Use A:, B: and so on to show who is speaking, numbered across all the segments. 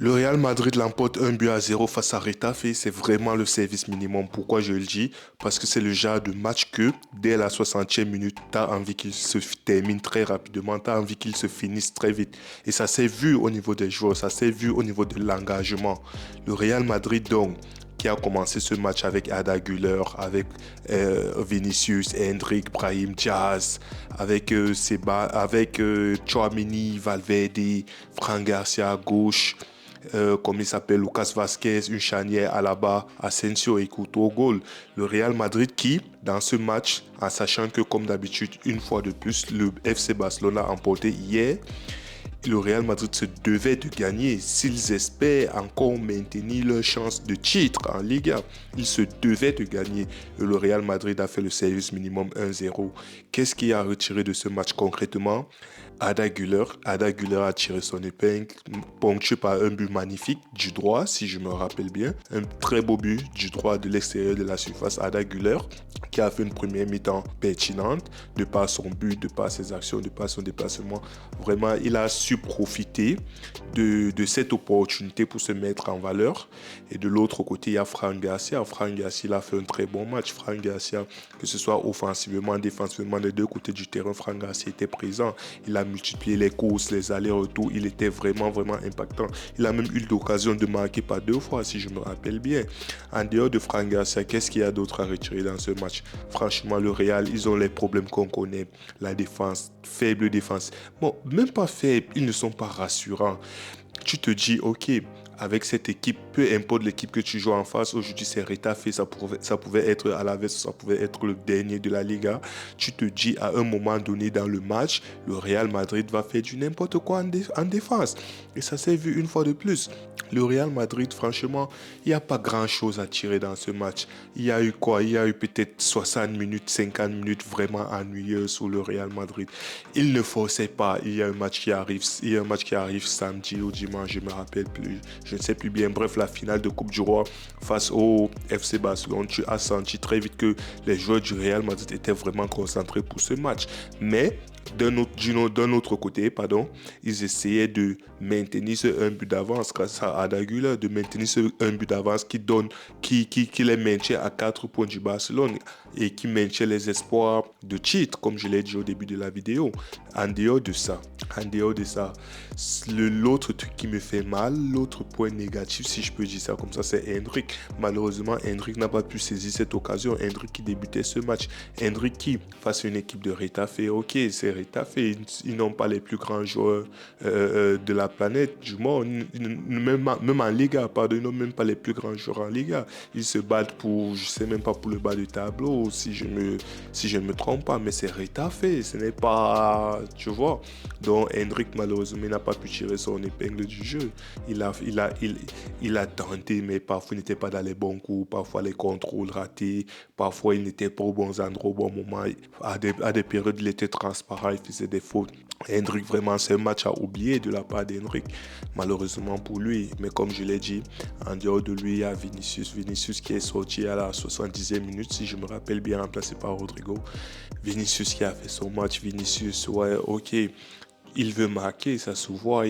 A: Le Real Madrid l'emporte 1 but à 0 face à Retafe et c'est vraiment le service minimum. Pourquoi je le dis? Parce que c'est le genre de match que dès la 60e minute, tu as envie qu'il se termine très rapidement, tu as envie qu'il se finisse très vite. Et ça s'est vu au niveau des joueurs, ça s'est vu au niveau de l'engagement. Le Real Madrid donc qui a commencé ce match avec Ada Güler, avec Vinicius, Hendrik, Brahim Diaz, avec Tchouaméni, Valverde, Fran Garcia à gauche, comme il s'appelle, Lucas Vasquez, une charnière Alaba, Asensio et Couto au goal. Le Real Madrid qui, dans ce match, en sachant que comme d'habitude, une fois de plus, le FC Barcelone a emporté hier, le Real Madrid se devait de gagner s'ils espèrent encore maintenir leur chance de titre en Liga. Ils se devaient de gagner. Et le Real Madrid a fait le service minimum 1-0. Qu'est-ce qui a retiré de ce match concrètement? Ada Güler. Ada Güler a tiré son épingle, ponctué par un but magnifique du droit, si je me rappelle bien. Un très beau but du droit de l'extérieur de la surface. Ada Güler, qui a fait une première mi-temps pertinente, de par son but, de par ses actions, de par son déplacement. Vraiment, il a su profiter de cette opportunité pour se mettre en valeur. Et de l'autre côté, il y a Fran Garcia. Fran Garcia, il a fait un très bon match. Fran Garcia, que ce soit offensivement, défensivement, des deux côtés du terrain, Fran Garcia était présent. Il a multiplié les courses, les allers-retours. Il était vraiment, vraiment impactant. Il a même eu l'occasion de marquer par 2 fois, si je me rappelle bien. En dehors de Fran Garcia, qu'est-ce qu'il y a d'autre à retirer dans ce match? Franchement, le Real, ils ont les problèmes qu'on connaît. La défense, faible défense. Bon, même pas faible, ils ne sont pas rassurants. Tu te dis, ok, avec cette équipe, peu importe l'équipe que tu joues en face, aujourd'hui c'est Retafe, ça pouvait être Alaves, ça pouvait être le dernier de la Liga. Tu te dis à un moment donné dans le match, le Real Madrid va faire du n'importe quoi en défense. Et ça s'est vu une fois de plus. Le Real Madrid, franchement, il n'y a pas grand-chose à tirer dans ce match. Il y a eu quoi? Il y a eu peut-être 60 minutes, 50 minutes vraiment ennuyeuses sur le Real Madrid. Il ne forçait pas. Il y a un match qui arrive samedi ou dimanche, je ne me rappelle plus. Je ne sais plus bien. Bref, la finale de Coupe du Roi face au FC Barcelone. Tu as senti très vite que les joueurs du Real Madrid étaient vraiment concentrés pour ce match. Mais d'un autre côté, ils essayaient de maintenir ce 1 but d'avance grâce à Ada Güler, de maintenir ce 1 but d'avance qui les maintient à 4 points du Barcelone et qui maintient les espoirs de titre, comme je l'ai dit au début de la vidéo. En dehors de ça, l'autre truc qui me fait mal, l'autre point négatif, si je peux dire ça comme ça, c'est Hendrik. Malheureusement, Hendrik n'a pas pu saisir cette occasion. Hendrik qui débutait ce match. Hendrik qui, face à une équipe de Retafe, ok, c'est Retafe, ils n'ont pas les plus grands joueurs de la planète, du monde, même en Liga, pardon, ils n'ont même pas les plus grands joueurs en Liga. Ils se battent pour, je sais même pas pour le bas du tableau, si je ne me trompe pas, mais c'est Retafe, ce n'est pas, tu vois. Donc Hendrik, malheureusement, n'a pas pu tirer son épingle du jeu. Il a tenté, mais parfois il n'était pas dans les bons coups, parfois les contrôles ratés, parfois il n'était pas aux bons endroits, au bon moment. À des périodes, il était transparent, il faisait des fautes. Hendrik, vraiment, c'est un match à oublier de la part d'Hendrik, malheureusement pour lui. Mais comme je l'ai dit, en dehors de lui, il y a Vinicius. Vinicius qui est sorti à la 70e minute, si je me rappelle bien, remplacé par Rodrigo. Vinicius qui a fait son match. Vinicius, ouais, ok. Il veut marquer, ça se voit.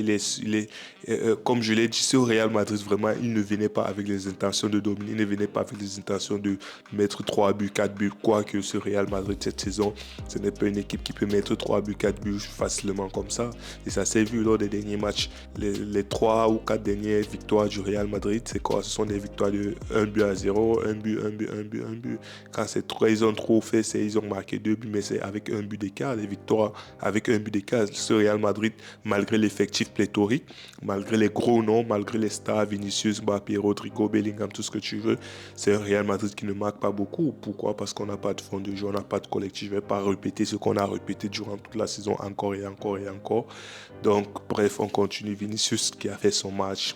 A: Comme je l'ai dit, ce Real Madrid, vraiment, il ne venait pas avec les intentions de dominer, il ne venait pas avec les intentions de mettre 3 buts, 4 buts. Quoique ce Real Madrid, cette saison, ce n'est pas une équipe qui peut mettre 3 buts, 4 buts facilement comme ça. Et ça s'est vu lors des derniers matchs. Les 3 ou 4 dernières victoires du Real Madrid, c'est quoi? Ce sont des victoires de 1 but à 0, 1 but, 1 but, 1 but, 1 but. Quand c'est 3, ils ont trop fait, ils ont marqué 2 buts, mais c'est avec 1 but d'écart. Les victoires avec 1 but d'écart, ce Real Madrid, malgré l'effectif pléthorique, malgré les gros noms, malgré les stars, Vinicius, Mbappé, Rodrigo, Bellingham, tout ce que tu veux, c'est un Real Madrid qui ne marque pas beaucoup. Pourquoi? Parce qu'on n'a pas de fond de jeu, on n'a pas de collectif. Je ne vais pas répéter ce qu'on a répété durant toute la saison encore et encore et encore. Donc, bref, on continue. Vinicius qui a fait son match.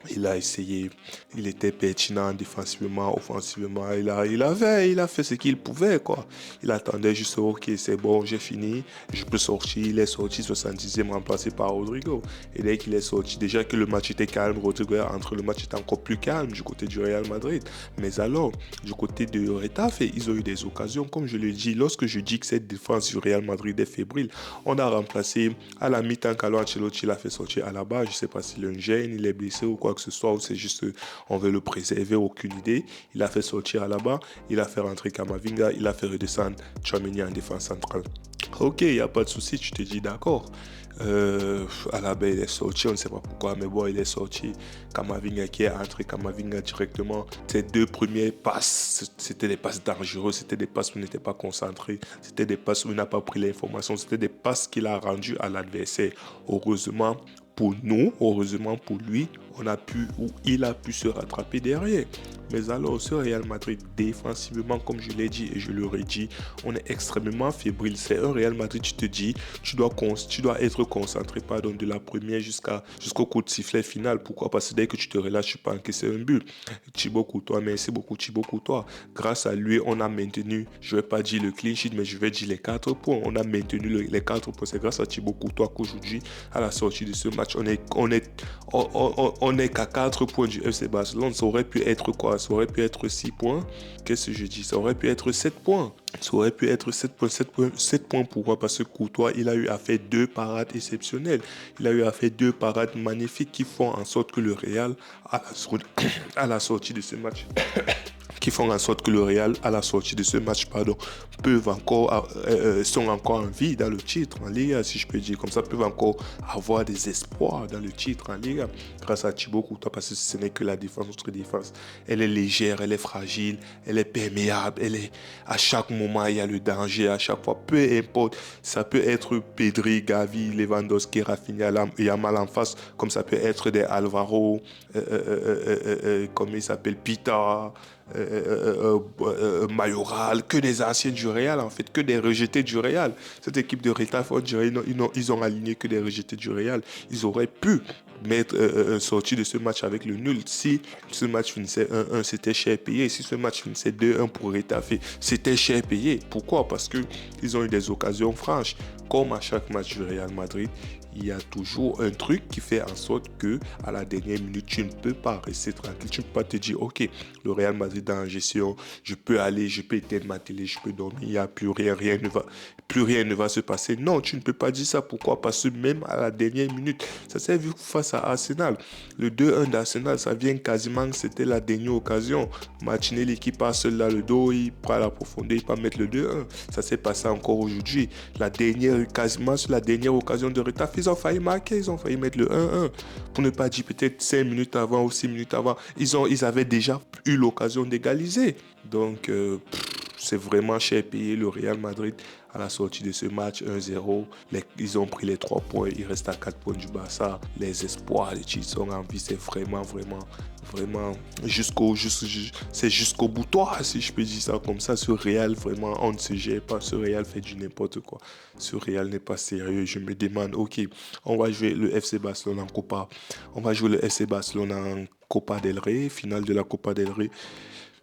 A: Il a essayé, il était pertinent défensivement, offensivement. Il a fait ce qu'il pouvait, quoi. Il attendait juste, ok, c'est bon, j'ai fini, je peux sortir. Il est sorti 70e, remplacé par Rodrigo. Et dès qu'il est sorti, déjà que le match était calme, Rodrigo entre le match était encore plus calme du côté du Real Madrid. Mais alors, du côté de Retafe, ils ont eu des occasions. Comme je le dis, lorsque je dis que cette défense du Real Madrid est fébrile, on a remplacé à la mi-temps Carlo Ancelotti l'a fait sortir à la base. Je ne sais pas s'il a un gêne, il est blessé ou quoi que ce soit, ou c'est juste on veut le préserver, aucune idée. Il a fait sortir à la base, il a fait rentrer Kamavinga, il a fait redescendre Tchouaméni en défense centrale. Ok, il n'y a pas de souci, tu te dis d'accord. À la base, il est sorti, on ne sait pas pourquoi, mais bon, il est sorti. Kamavinga qui est entré, Kamavinga directement. Ses deux premières passes, c'était des passes dangereuses, c'était des passes où il n'était pas concentré, c'était des passes où il n'a pas pris l'information, c'était des passes qu'il a rendues à l'adversaire. Heureusement pour nous, heureusement pour lui, on a pu ou il a pu se rattraper derrière. Mais alors, ce Real Madrid, défensivement, comme je l'ai dit et je le redis, on est extrêmement fébrile. C'est un Real Madrid, tu te dis, tu dois être concentré de la première jusqu'au coup de sifflet final. Pourquoi? Parce que dès que tu te relâches, tu peux encaisser un but. Thibaut Courtois, merci beaucoup Thibaut Courtois. Grâce à lui, on a maintenu, je ne vais pas dire le clean sheet, mais je vais dire les 4 points. On a maintenu les 4 points. C'est grâce à Thibaut Courtois qu'aujourd'hui, à la sortie de ce match, on est qu'à 4 points du FC Barcelone. Ça aurait pu être quoi? Ça aurait pu être 6 points. Qu'est-ce que je dis? Ça aurait pu être 7 points. Ça aurait pu être 7 points. Pourquoi? Parce que Courtois, il a eu à faire 2 parades exceptionnelles. Il a eu à faire 2 parades magnifiques qui font en sorte que le Real, à la sortie de ce match, à la sortie de ce match, sont encore en vie dans le titre en Liga, si je peux dire comme ça, peuvent encore avoir des espoirs dans le titre en Liga, grâce à Thibaut Courtois, parce que ce n'est que la défense, notre défense, elle est légère, elle est fragile, elle est perméable, à chaque moment, il y a le danger, à chaque fois, peu importe, ça peut être Pedri, Gavi, Lewandowski, Rafinha, Yamal en face, comme ça peut être des Alvaro, comme il s'appelle, Pita, Mayoral, que des anciens du Real en fait, que des rejetés du Real. Cette équipe de Retafe, on dirait, ils ont aligné que des rejetés du Real. Ils auraient pu sortir de ce match avec le nul. Si ce match finissait 1-1, c'était cher payé. Si ce match finissait 2-1 pour Retafe, c'était cher payé. Pourquoi? Parce qu'ils ont eu des occasions franches. Comme à chaque match du Real Madrid, il y a toujours un truc qui fait en sorte que à la dernière minute, tu ne peux pas rester tranquille. Tu ne peux pas te dire, ok, le Real Madrid est en gestion, je peux éteindre ma télé, je peux dormir, il n'y a plus rien, plus rien ne va se passer. Non, tu ne peux pas dire ça. Pourquoi? Parce que même à la dernière minute, ça s'est vu face à Arsenal. Le 2-1 d'Arsenal, ça vient quasiment, c'était la dernière occasion. Martinelli qui passe seul dans le dos, il prend la profondeur, il peut mettre le 2-1. Ça s'est passé encore aujourd'hui. Quasiment sur la dernière occasion de Retafe, ils ont failli marquer, ils ont failli mettre le 1-1. Pour ne pas dire peut-être 5 minutes avant ou 6 minutes avant, ils avaient déjà eu l'occasion d'égaliser. Donc, c'est vraiment cher payé. Le Real Madrid, à la sortie de ce match 1-0, ils ont pris les 3 points. Il reste à 4 points du Barça. Les espoirs de Chelsea sont en vie. C'est vraiment c'est jusqu'au boutoir, si je peux dire ça comme ça. Ce Real, vraiment, on ne se gère pas. Ce Real fait du n'importe quoi. Ce Real n'est pas sérieux. Je me demande, ok, on va jouer le FC Barcelone en Copa. On va jouer le FC Barcelone en Copa del Rey, finale de la Copa del Rey.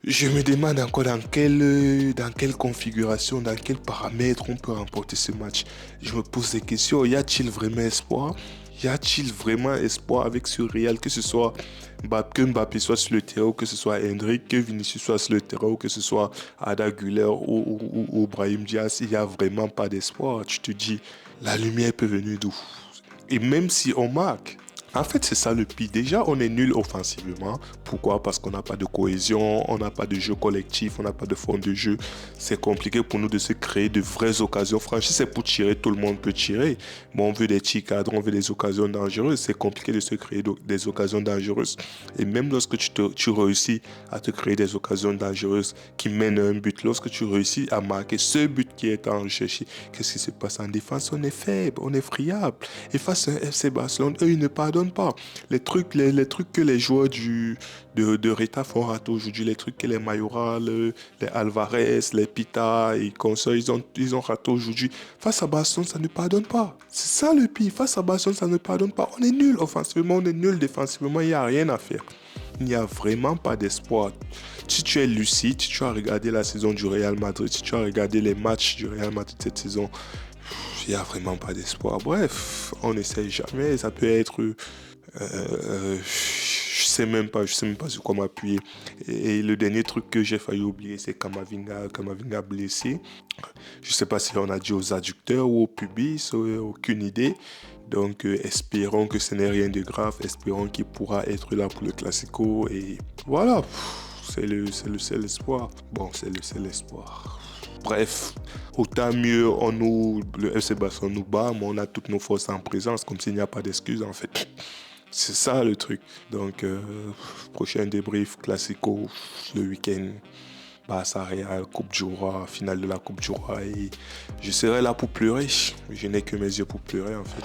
A: Je me demande encore dans quelle configuration, dans quels paramètres on peut remporter ce match. Je me pose des questions. Y a-t-il vraiment espoir? Y a-t-il vraiment espoir avec ce Real, que ce soit que Mbappé soit sur le terrain, que ce soit Hendrick, que Vinicius soit sur le terrain, que ce soit Ada Güler ou Brahim Diaz, il n'y a vraiment pas d'espoir. Tu te dis, la lumière peut venir d'où? Et même si on marque, en fait, c'est ça le pire. Déjà, on est nul offensivement. Pourquoi? Parce qu'on n'a pas de cohésion, on n'a pas de jeu collectif, on n'a pas de fond de jeu. C'est compliqué pour nous de se créer de vraies occasions. Franchement, c'est pour tirer, tout le monde peut tirer. Mais on veut des tirs cadres, on veut des occasions dangereuses. C'est compliqué de se créer des occasions dangereuses. Et même lorsque tu réussis à te créer des occasions dangereuses qui mènent à un but, lorsque tu réussis à marquer ce but qui est en recherche, qu'est-ce qui se passe en défense? On est faible, on est friable. Et face à un FC Barcelone, eux, ils ne pardonnent pardonne pas. Les trucs que les joueurs de Reta font rater aujourd'hui, les trucs que les Mayoral, les Alvarez, les Pita et consorts, ils ont raté aujourd'hui. Face à Barcelone, ça ne pardonne pas. C'est ça le pire. Face à Barcelone, ça ne pardonne pas. On est nul offensivement, on est nul défensivement, il n'y a rien à faire. Il n'y a vraiment pas d'espoir. Si tu es lucide, si tu as regardé la saison du Real Madrid, si tu as regardé les matchs du Real Madrid cette saison, il n'y a vraiment pas d'espoir. Bref, on n'essaye jamais. Ça peut être... je sais même pas sur quoi m'appuyer. Et le dernier truc que j'ai failli oublier, c'est Kamavinga blessé. Je sais pas si on a dit aux adducteurs ou au pubis, aucune idée. Donc espérons que ce n'est rien de grave, espérons qu'il pourra être là pour le Classico et voilà, c'est le seul espoir. Bon, c'est le seul espoir. Bref, autant mieux le FC Barcelone nous bat, mais on a toutes nos forces en présence, comme s'il n'y a pas d'excuses en fait. C'est ça le truc. Donc, prochain débrief Classico le week-end. Barça Real, Coupe du Roi, finale de la Coupe du Roi. Et je serai là pour pleurer. Je n'ai que mes yeux pour pleurer en fait.